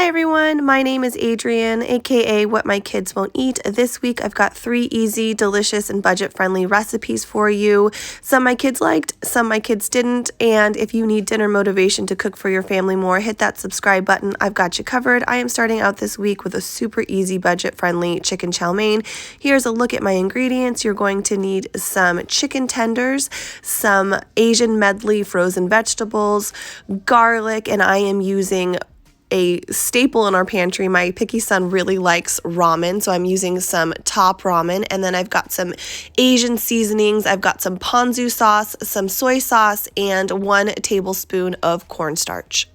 Hi everyone, my name is Adrienne, aka What My Kids Won't Eat. This week I've got 3 easy, delicious, and budget-friendly recipes for you. Some my kids liked, some my kids didn't, and if you need dinner motivation to cook for your family more, hit that subscribe button. I've got you covered. I am starting out this week with a super easy, budget-friendly chicken chow mein. Here's a look at my ingredients. You're going to need some chicken tenders, some Asian medley frozen vegetables, garlic, and I am using a staple in our pantry. My picky son really likes ramen, so I'm using some top ramen, and then I've got some Asian seasonings. I've got some ponzu sauce, some soy sauce, and 1 tablespoon of cornstarch.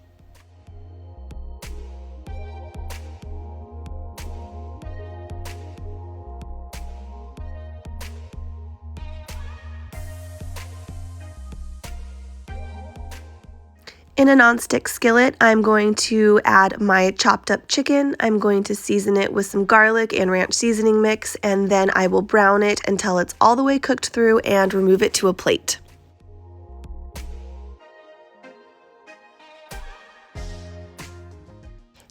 In a nonstick skillet, I'm going to add my chopped up chicken. I'm going to season it with some garlic and ranch seasoning mix, and then I will brown it until it's all the way cooked through and remove it to a plate.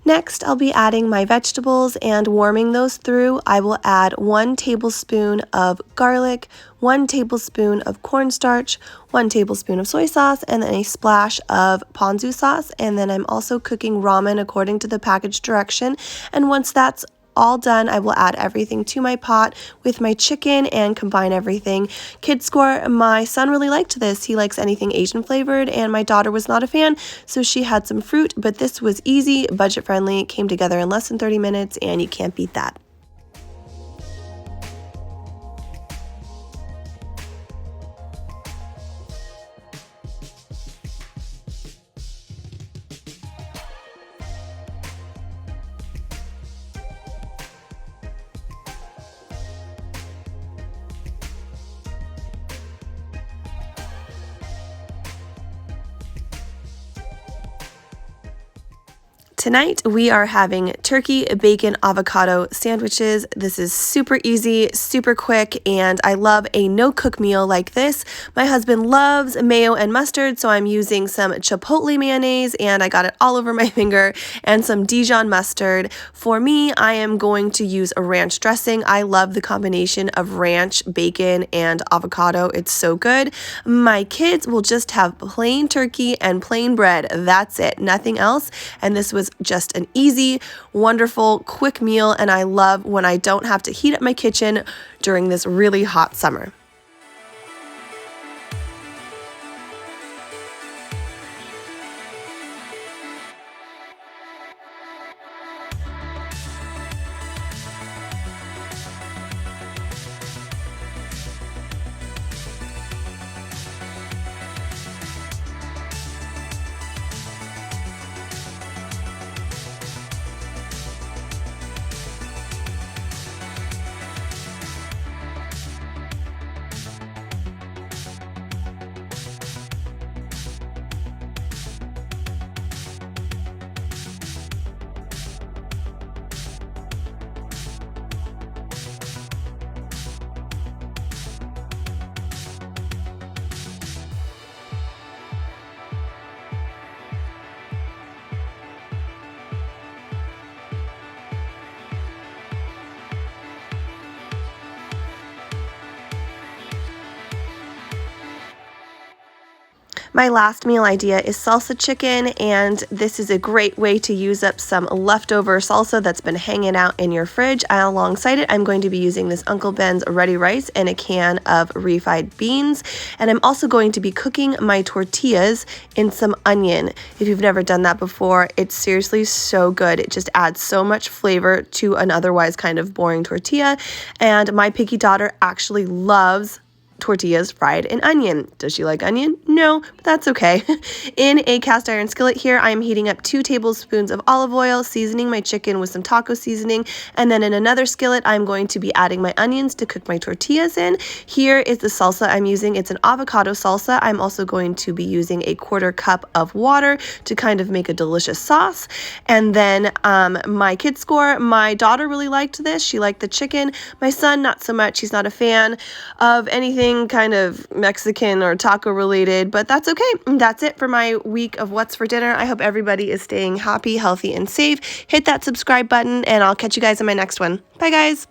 Next, I'll be adding my vegetables and warming those through. I will add 1 tablespoon of garlic, 1 tablespoon of cornstarch, 1 tablespoon of soy sauce, and then a splash of ponzu sauce. And then I'm also cooking ramen according to the package direction. And once that's all done, I will add everything to my pot with my chicken and combine everything. Kid score, my son really liked this. He likes anything Asian flavored, and my daughter was not a fan, so she had some fruit, but this was easy, budget friendly, came together in less than 30 minutes, and you can't beat that. Tonight, we are having turkey, bacon, avocado sandwiches. This is super easy, super quick, and I love a no-cook meal like this. My husband loves mayo and mustard, so I'm using some chipotle mayonnaise, and I got it all over my finger, and some Dijon mustard. For me, I am going to use a ranch dressing. I love the combination of ranch, bacon, and avocado. It's so good. My kids will just have plain turkey and plain bread. That's it, nothing else, and this was just an easy, wonderful, quick meal, and I love when I don't have to heat up my kitchen during this really hot summer. My last meal idea is salsa chicken, and this is a great way to use up some leftover salsa that's been hanging out in your fridge. Alongside it, I'm going to be using this Uncle Ben's ready rice and a can of refried beans, and I'm also going to be cooking my tortillas in some onion. If you've never done that before, it's seriously so good. It just adds so much flavor to an otherwise kind of boring tortilla, and my picky daughter actually loves tortillas fried in onion. Does she like onion? No, but that's okay. In a cast iron skillet here, I am heating up 2 tablespoons of olive oil, seasoning my chicken with some taco seasoning, and then in another skillet, I'm going to be adding my onions to cook my tortillas in. Here is the salsa I'm using. It's an avocado salsa. I'm also going to be using a 1/4 cup of water to kind of make a delicious sauce. And then my kid score, my daughter really liked this. She liked the chicken. My son, not so much. He's not a fan of anything kind of Mexican or taco related. did, but that's okay. That's it for my week of what's for dinner. I hope everybody is staying happy, healthy, and safe. Hit that subscribe button, and I'll catch you guys in my next one. Bye, guys.